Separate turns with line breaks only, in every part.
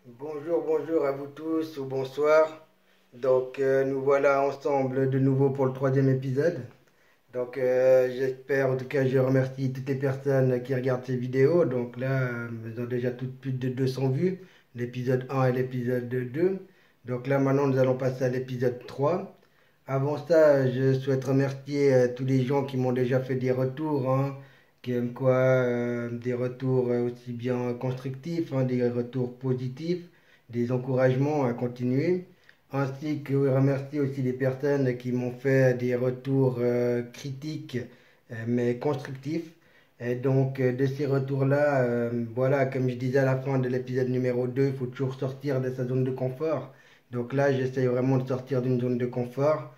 Bonjour à vous tous ou bonsoir. Nous voilà ensemble de nouveau pour le troisième épisode. J'espère, en tout cas je remercie toutes les personnes qui regardent ces vidéos. Donc là, elles ont déjà toutes plus de 200 vues, l'épisode 1 et l'épisode 2. Donc là maintenant nous allons passer à l'épisode 3. Avant ça, je souhaite remercier tous les gens qui m'ont déjà fait des retours, hein, qui aiment quoi, des retours aussi bien constructifs, hein, des retours positifs, des encouragements à continuer, ainsi que remercier aussi les personnes qui m'ont fait des retours critiques mais constructifs. De ces retours-là, voilà, comme je disais à la fin de l'épisode numéro 2, il faut toujours sortir de sa zone de confort. Donc là, j'essaye vraiment de sortir d'une zone de confort.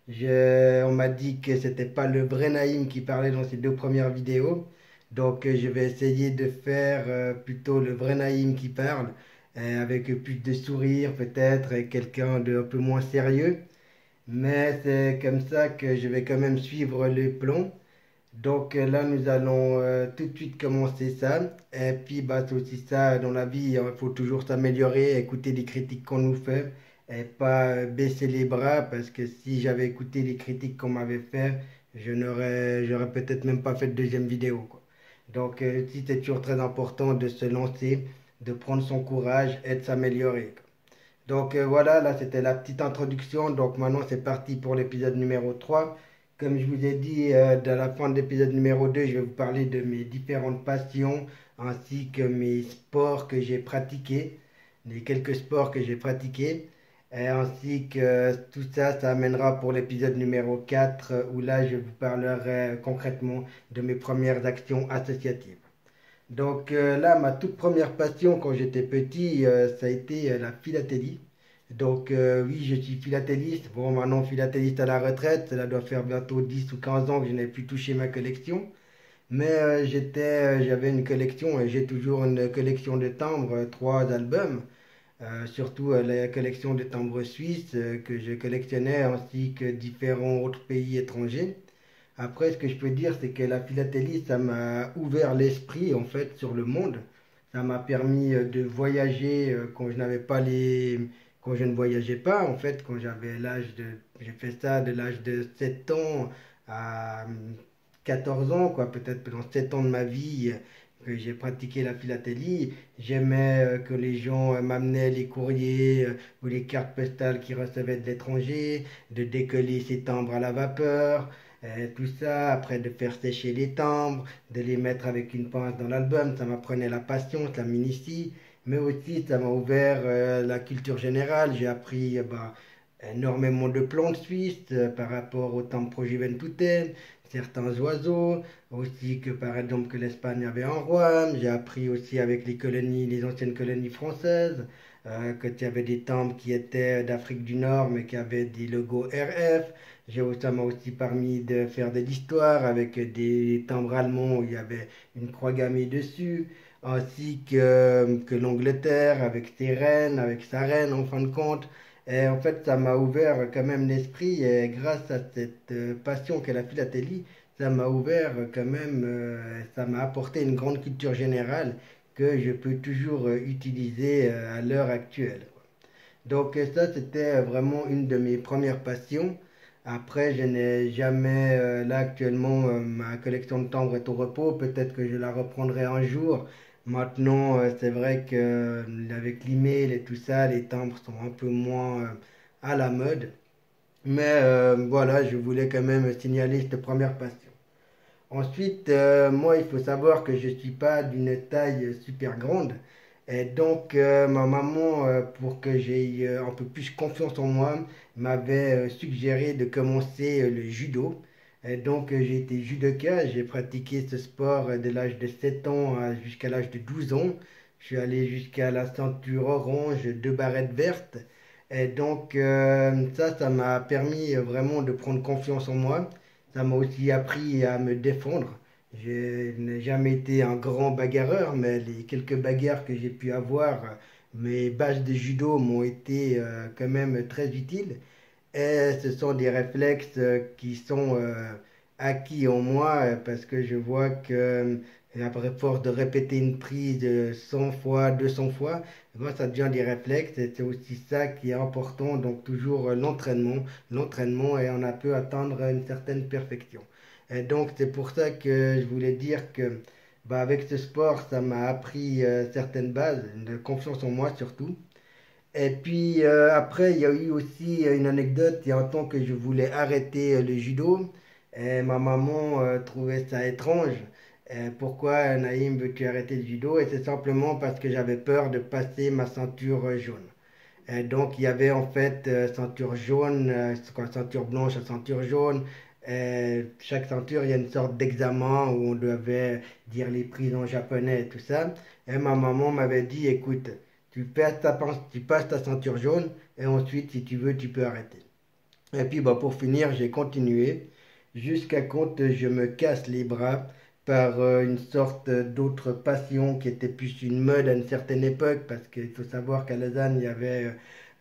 On m'a dit que c'était pas le vrai Naïm qui parlait dans ces deux premières vidéos. Je vais essayer de faire plutôt le vrai Naïm qui parle, avec plus de sourire peut-être, et quelqu'un de un peu moins sérieux. Mais c'est comme ça que je vais quand même suivre le plan. Là, nous allons tout de suite commencer ça. Et puis, bah, c'est aussi ça dans la vie, il faut toujours s'améliorer, écouter les critiques qu'on nous fait et pas baisser les bras parce que si j'avais écouté les critiques qu'on m'avait fait, j'aurais peut-être même pas fait de deuxième vidéo, quoi. Si c'est toujours très important de se lancer, de prendre son courage et de s'améliorer. Voilà, là c'était la petite introduction. Donc maintenant c'est parti pour l'épisode numéro 3. Comme je vous ai dit à la fin de l'épisode numéro 2, je vais vous parler de mes différentes passions ainsi que mes sports que j'ai pratiqués, les quelques sports que j'ai pratiqués. Et ainsi que tout ça, ça amènera pour l'épisode numéro 4 où là je vous parlerai concrètement de mes premières actions associatives. Là, ma toute première passion quand j'étais petit, ça a été la philatélie. Oui, je suis philatéliste. Bon, maintenant philatéliste à la retraite, cela doit faire bientôt 10 ou 15 ans que je n'ai plus touché ma collection. Mais j'avais une collection et j'ai toujours une collection de timbres, trois albums. Surtout la collection de timbres suisses que je collectionnais ainsi que différents autres pays étrangers. Après, ce que je peux dire, c'est que la philatélie, ça m'a ouvert l'esprit en fait sur le monde. Ça m'a permis de voyager quand je ne voyageais pas en fait, quand j'avais j'ai fait ça de l'âge de 7 ans à 14 ans, quoi, peut-être pendant 7 ans de ma vie que j'ai pratiqué la philatélie. J'aimais que les gens m'amenaient les courriers ou les cartes postales qu'ils recevaient de l'étranger, de décoller ces timbres à la vapeur. Tout ça, après de faire sécher les timbres, de les mettre avec une pince dans l'album, ça m'apprenait la patience, la minutie, mais aussi ça m'a ouvert la culture générale. J'ai appris énormément de plantes suisses par rapport au timbres Projuventutem, certains oiseaux, aussi que par exemple que l'Espagne avait un roi. J'ai appris aussi avec les colonies, les anciennes colonies françaises, que tu avais des timbres qui étaient d'Afrique du Nord mais qui avaient des logos RF. Ça m'a aussi permis de faire de l'histoire avec des timbres allemands où il y avait une croix gammée dessus, ainsi que l'Angleterre avec ses reines, avec sa reine en fin de compte. Et en fait, ça m'a ouvert quand même l'esprit et grâce à cette passion qu'est la philatélie, ça m'a ouvert quand même, ça m'a apporté une grande culture générale que je peux toujours utiliser à l'heure actuelle. Ça, c'était vraiment une de mes premières passions. Après, je n'ai jamais, là actuellement, ma collection de timbres est au repos. Peut-être que je la reprendrai un jour. Maintenant, c'est vrai que avec l'email et tout ça, les timbres sont un peu moins à la mode. Mais voilà, je voulais quand même signaler cette première passion. Ensuite, moi, il faut savoir que je ne suis pas d'une taille super grande. Et ma maman, pour que j'aie un peu plus confiance en moi, m'avait suggéré de commencer le judo. J'ai été judoka. J'ai pratiqué ce sport de l'âge de 7 ans jusqu'à l'âge de 12 ans. Je suis allé jusqu'à la ceinture orange, deux barrettes vertes. Ça m'a permis vraiment de prendre confiance en moi. Ça m'a aussi appris à me défendre. Je n'ai jamais été un grand bagarreur, mais les quelques bagarres que j'ai pu avoir, mes bases de judo m'ont été quand même très utiles. Et ce sont des réflexes qui sont acquis en moi parce que je vois que Et après, force de répéter une prise 100 fois, 200 fois, eh ben, ça devient des réflexes. Et c'est aussi ça qui est important. Donc, toujours l'entraînement. L'entraînement, et on a pu atteindre une certaine perfection. Et donc, c'est pour ça que je voulais dire que bah, avec ce sport, ça m'a appris certaines bases, de confiance en moi surtout. Et puis après, il y a eu aussi une anecdote. Il y a un temps que je voulais arrêter le judo. Et ma maman trouvait ça étrange. Pourquoi, Naïm, veux-tu arrêter le judo? Et c'est simplement parce que j'avais peur de passer ma ceinture jaune. Et donc, il y avait en fait ceinture jaune, c'est quoi, ceinture blanche, ceinture jaune. Et chaque ceinture, il y a une sorte d'examen où on devait dire les prises en japonais et tout ça. Et ma maman m'avait dit, écoute, tu passes ta ceinture jaune et ensuite, si tu veux, tu peux arrêter. Et puis, bah, pour finir, j'ai continué jusqu'à quand je me casse les bras par une sorte d'autre passion qui était plus une mode à une certaine époque, parce qu'il faut savoir qu'à Lausanne, il y avait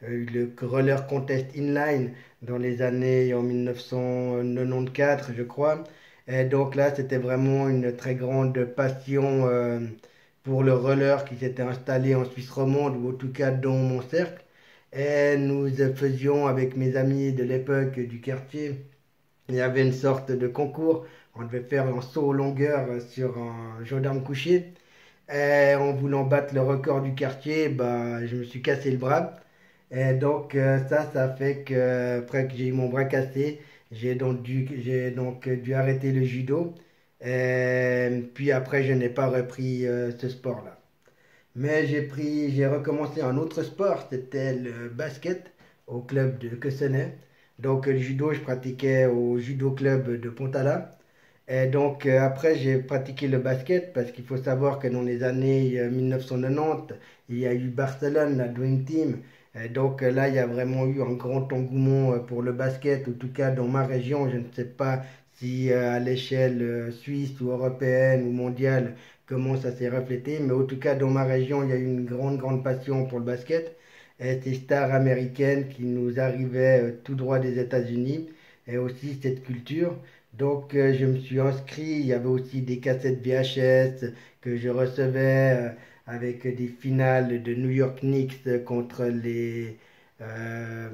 le roller contest inline dans les années en 1994, je crois. Et donc là, c'était vraiment une très grande passion pour le roller qui s'était installé en Suisse romande, ou en tout cas dans mon cercle. Et nous faisions avec mes amis de l'époque du quartier, il y avait une sorte de concours. On devait faire un saut en longueur sur un gendarme couché. Et en voulant battre le record du quartier, bah, je me suis cassé le bras. Et donc ça fait que après que j'ai eu mon bras cassé, j'ai donc dû arrêter le judo. Et puis après, je n'ai pas repris ce sport-là. Mais j'ai recommencé un autre sport, c'était le basket au club de Cossonay. Donc le judo, je pratiquais au judo club de Pontala. Et donc après, j'ai pratiqué le basket parce qu'il faut savoir que dans les années 1990, il y a eu Barcelone, la Dream Team. Et donc là, il y a vraiment eu un grand engouement pour le basket, en tout cas dans ma région. Je ne sais pas si à l'échelle suisse ou européenne ou mondiale, comment ça s'est reflété. Mais en tout cas, dans ma région, il y a eu une grande, grande passion pour le basket. Et ces stars américaines qui nous arrivaient tout droit des États-Unis. Et aussi cette culture. Donc, je me suis inscrit. Il y avait aussi des cassettes VHS que je recevais avec des finales de New York Knicks contre euh,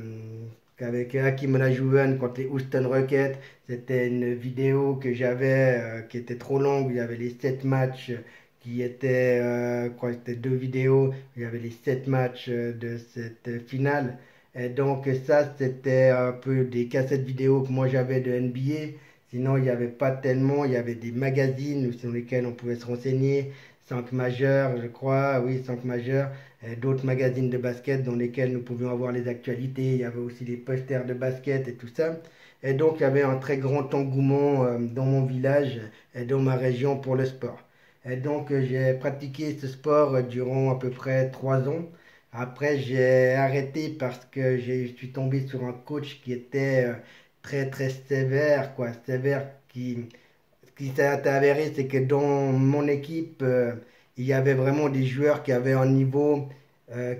avec Hakim Olajuwon contre les Houston Rockets. C'était une vidéo que j'avais qui était trop longue. Il y avait les 7 matchs qui étaient, quoi, c'était deux vidéos. Il y avait les 7 matchs de cette finale. Et donc, ça, c'était un peu des cassettes vidéo que moi j'avais de NBA. Sinon, il n'y avait pas tellement. Il y avait des magazines sur lesquels on pouvait se renseigner. 5 majeurs, je crois. Oui, 5 majeurs. Et d'autres magazines de basket dans lesquels nous pouvions avoir les actualités. Il y avait aussi des posters de basket et tout ça. Et donc, il y avait un très grand engouement dans mon village et dans ma région pour le sport. Et donc, j'ai pratiqué ce sport durant à peu près 3 ans. Après, j'ai arrêté parce que je suis tombé sur un coach qui était très très sévère, quoi, sévère ce qui s'est avéré, c'est que dans mon équipe, il y avait vraiment des joueurs qui avaient un niveau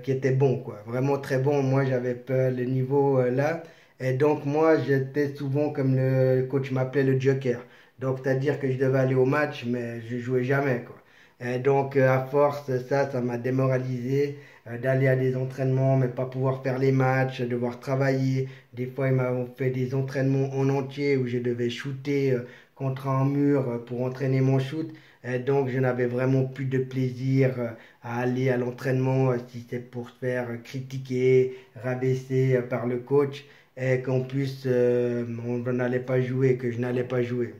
qui était bon, quoi, vraiment très bon. Moi, j'avais pas le niveau là, et donc moi, j'étais souvent comme le coach m'appelait le joker. Donc, c'est-à-dire que je devais aller au match, mais je jouais jamais, quoi. Et donc, à force, ça m'a démoralisé d'aller à des entraînements, mais pas pouvoir faire les matchs, devoir travailler. Des fois, ils m'ont fait des entraînements en entier où je devais shooter contre un mur pour entraîner mon shoot. Et donc, je n'avais vraiment plus de plaisir à aller à l'entraînement si c'est pour se faire critiquer, rabaisser par le coach et qu'en plus, on n'allait pas jouer, que je n'allais pas jouer.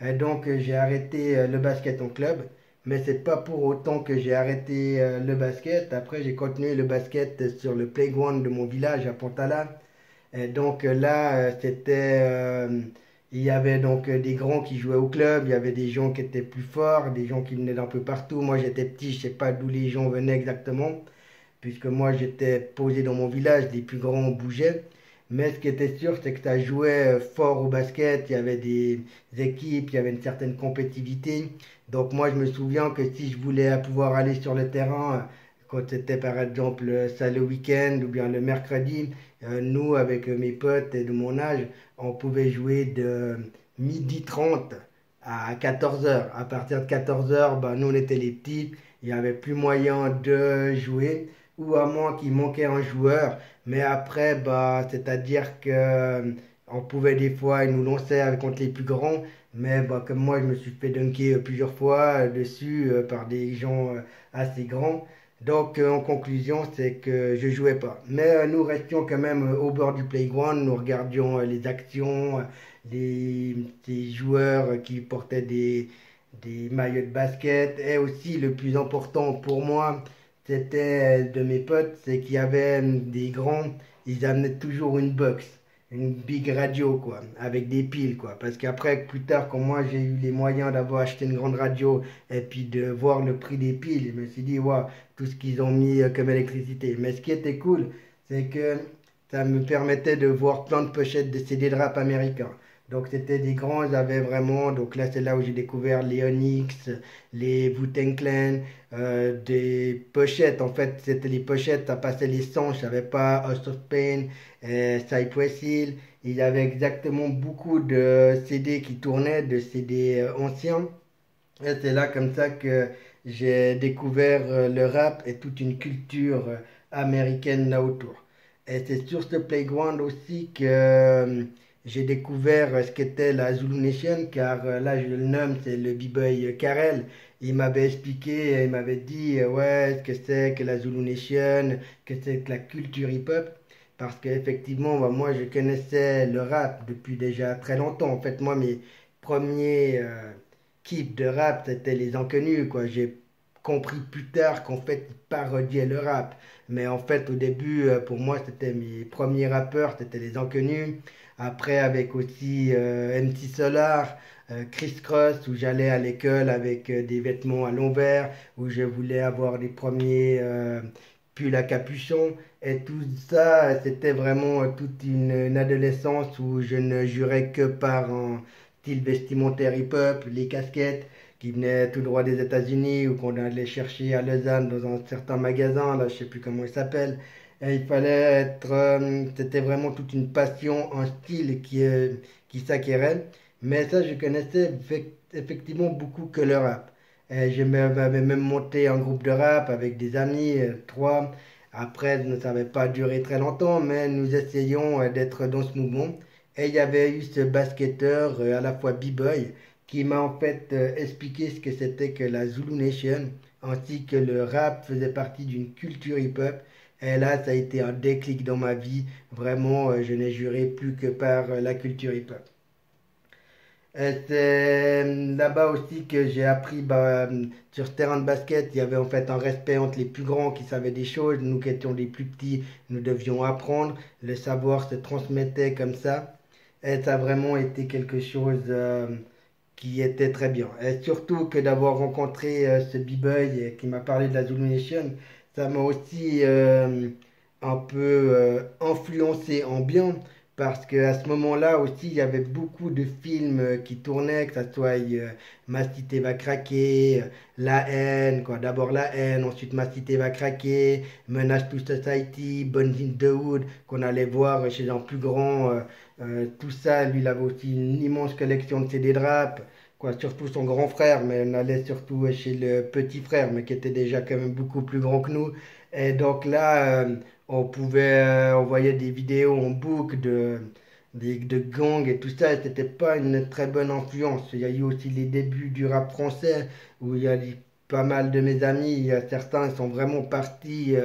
Et donc, j'ai arrêté le basket en club. Mais c'est pas pour autant que j'ai arrêté le basket. Après, j'ai continué le basket sur le playground de mon village à Pontala. Et donc là, il y avait donc des grands qui jouaient au club, il y avait des gens qui étaient plus forts, des gens qui venaient d'un peu partout. Moi, j'étais petit, je sais pas d'où les gens venaient exactement, puisque moi, j'étais posé dans mon village, les plus grands bougeaient. Mais ce qui était sûr, c'est que ça jouait fort au basket, il y avait des équipes, il y avait une certaine compétitivité. Donc moi, je me souviens que si je voulais pouvoir aller sur le terrain, quand c'était par exemple ça le week-end ou bien le mercredi, nous, avec mes potes et de mon âge, on pouvait jouer de 12h30 à 14 heures. À partir de 14 heures, bah, nous on était les petits, il n'y avait plus moyen de jouer, ou à moins qu'il manquait un joueur. Mais après, bah, c'est-à-dire que on pouvait des fois, ils nous lançaient contre les plus grands. Mais bah, comme moi, je me suis fait dunker plusieurs fois dessus par des gens assez grands. Donc, en conclusion, c'est que je jouais pas. Mais nous restions quand même au bord du playground. Nous regardions les actions, des joueurs qui portaient des maillots de basket. Et aussi, le plus important pour moi, c'était de mes potes, c'est qu'il y avait des grands, ils amenaient toujours une box, une big radio, quoi, avec des piles, quoi. Parce qu'après, plus tard, quand moi j'ai eu les moyens d'avoir acheté une grande radio et puis de voir le prix des piles, je me suis dit, waouh, tout ce qu'ils ont mis comme électricité. Mais ce qui était cool, c'est que ça me permettait de voir plein de pochettes de CD de rap américains. Donc c'était des grands, ils avaient vraiment, donc là c'est là où j'ai découvert les Onyx, les Wu-Tang Clan, des pochettes, en fait c'était les pochettes, ça passait les sons, je savais pas, House of Pain, Cypress Hill, il y avait exactement beaucoup de CD qui tournaient, de CD anciens, et c'est là comme ça que j'ai découvert le rap et toute une culture américaine là autour. Et c'est sur ce playground aussi que j'ai découvert ce qu'était la Zulu Nation, car là je le nomme, c'est le b-boy Karel. Il m'avait expliqué, il m'avait dit ouais, ce que c'est que la Zulu Nation, que c'est que la culture hip-hop. Parce qu'effectivement, bah, moi je connaissais le rap depuis déjà très longtemps. En fait, moi mes premiers kiffs de rap c'était les inconnus, quoi. J'ai compris plus tard qu'en fait ils parodiaient le rap. Mais en fait, au début, pour moi, c'était mes premiers rappeurs, c'était les inconnus. Après, avec aussi MC Solar, Chris Cross, où j'allais à l'école avec des vêtements à l'envers, où je voulais avoir les premiers pulls à capuchon. Et tout ça, c'était vraiment toute une adolescence où je ne jurais que par un style vestimentaire hip-hop, les casquettes qui venaient tout droit des États-Unis ou qu'on allait chercher à Lausanne dans un certain magasin, là je sais plus comment il s'appelle. Et il fallait être, c'était vraiment toute une passion, un style qui s'acquérait. Mais ça, je connaissais effectivement beaucoup que le rap. Et je m'avais même monté un groupe de rap avec des amis, trois. Après, ça n'avait pas duré très longtemps, mais nous essayions d'être dans ce mouvement. Et il y avait eu ce basketteur à la fois b-boy qui m'a en fait expliqué ce que c'était que la Zulu Nation, ainsi que le rap faisait partie d'une culture hip-hop. Et là, ça a été un déclic dans ma vie. Vraiment, je n'ai juré plus que par la culture hip-hop. C'est là-bas aussi que j'ai appris, bah, sur ce terrain de basket, il y avait en fait un respect entre les plus grands qui savaient des choses. Nous qui étions les plus petits, nous devions apprendre. Le savoir se transmettait comme ça. Et ça a vraiment été quelque chose qui était très bien. Et surtout que d'avoir rencontré ce b-boy qui m'a parlé de la Zulu Nation, ça m'a aussi un peu influencé en bien. Parce qu'à ce moment-là aussi, il y avait beaucoup de films qui tournaient, que ça soit Ma cité va craquer, La haine, quoi. D'abord La haine, ensuite Ma cité va craquer, Menace to Society, Bones in the Hood, qu'on allait voir chez un plus grand. Tout ça, lui, il avait aussi une immense collection de CD de rap, quoi, surtout son grand frère, mais on allait surtout chez le petit frère, mais qui était déjà quand même beaucoup plus grand que nous. Et donc là, on pouvait, on voyait des vidéos en boucle de gangs et tout ça, et c'était pas une très bonne influence. Il y a eu aussi les débuts du rap français, où il y a pas mal de mes amis, il y a certains qui sont vraiment partis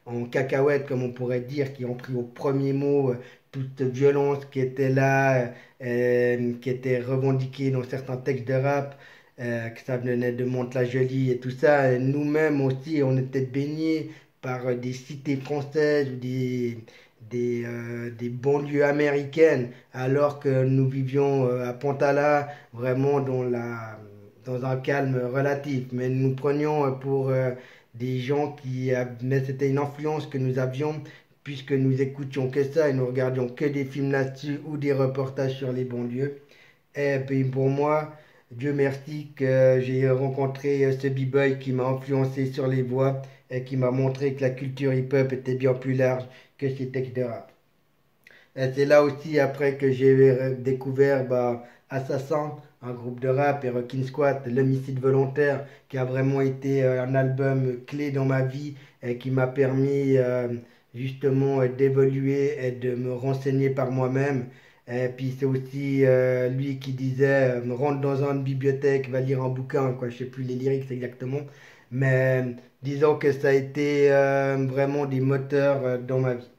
en cacahuète, comme on pourrait dire, qui ont pris au premier mot toute violence qui était là, qui était revendiquée dans certains textes de rap, que ça venait de Mantes-la-Jolie et tout ça. Et nous-mêmes aussi, on était baignés par des cités françaises ou des banlieues américaines, alors que nous vivions à Pontala, vraiment dans un calme relatif. Mais nous prenions pour des gens mais c'était une influence que nous avions puisque nous écoutions que ça et nous regardions que des films là-dessus ou des reportages sur les banlieues. Et puis pour moi, Dieu merci que j'ai rencontré ce b-boy qui m'a influencé sur les voies et qui m'a montré que la culture hip-hop était bien plus large que ces textes de rap. Et c'est là aussi après que j'ai découvert bah, Assassin, un groupe de rap, et Rockin' Squat, L'Homicide Volontaire, qui a vraiment été un album clé dans ma vie et qui m'a permis justement d'évoluer et de me renseigner par moi-même. Et puis c'est aussi lui qui disait rentre dans une bibliothèque, va lire un bouquin, quoi. Je sais plus les lyrics exactement, mais disons que ça a été vraiment des moteurs dans ma vie.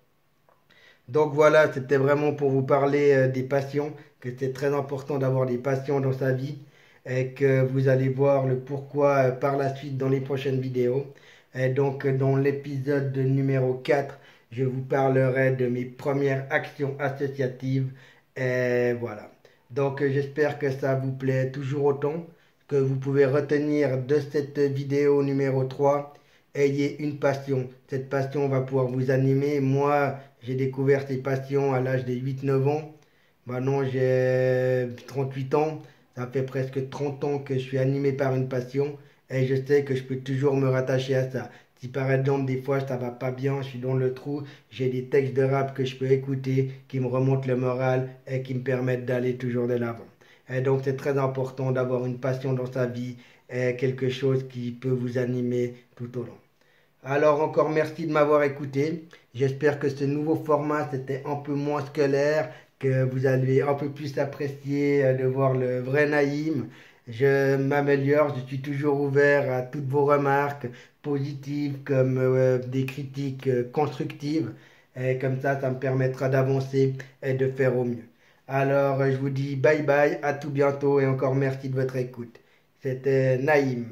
Donc voilà, c'était vraiment pour vous parler des passions, que c'est très important d'avoir des passions dans sa vie et que vous allez voir le pourquoi par la suite dans les prochaines vidéos. Et donc dans l'épisode numéro 4, je vous parlerai de mes premières actions associatives. Et voilà. Donc j'espère que ça vous plaît toujours autant, que vous pouvez retenir de cette vidéo numéro 3. Ayez une passion. Cette passion va pouvoir vous animer. Moi, j'ai découvert ces passions à l'âge de 8-9 ans. Maintenant, j'ai 38 ans. Ça fait presque 30 ans que je suis animé par une passion. Et je sais que je peux toujours me rattacher à ça. Si par exemple, des fois, ça va pas bien, je suis dans le trou, j'ai des textes de rap que je peux écouter, qui me remontent le moral et qui me permettent d'aller toujours de l'avant. Et donc, c'est très important d'avoir une passion dans sa vie et quelque chose qui peut vous animer tout au long. Alors encore merci de m'avoir écouté. J'espère que ce nouveau format c'était un peu moins scolaire, que vous allez un peu plus apprécier de voir le vrai Naïm. Je m'améliore, je suis toujours ouvert à toutes vos remarques positives comme des critiques constructives. Et comme ça me permettra d'avancer et de faire au mieux. Alors je vous dis bye bye, à tout bientôt et encore merci de votre écoute. C'était Naïm.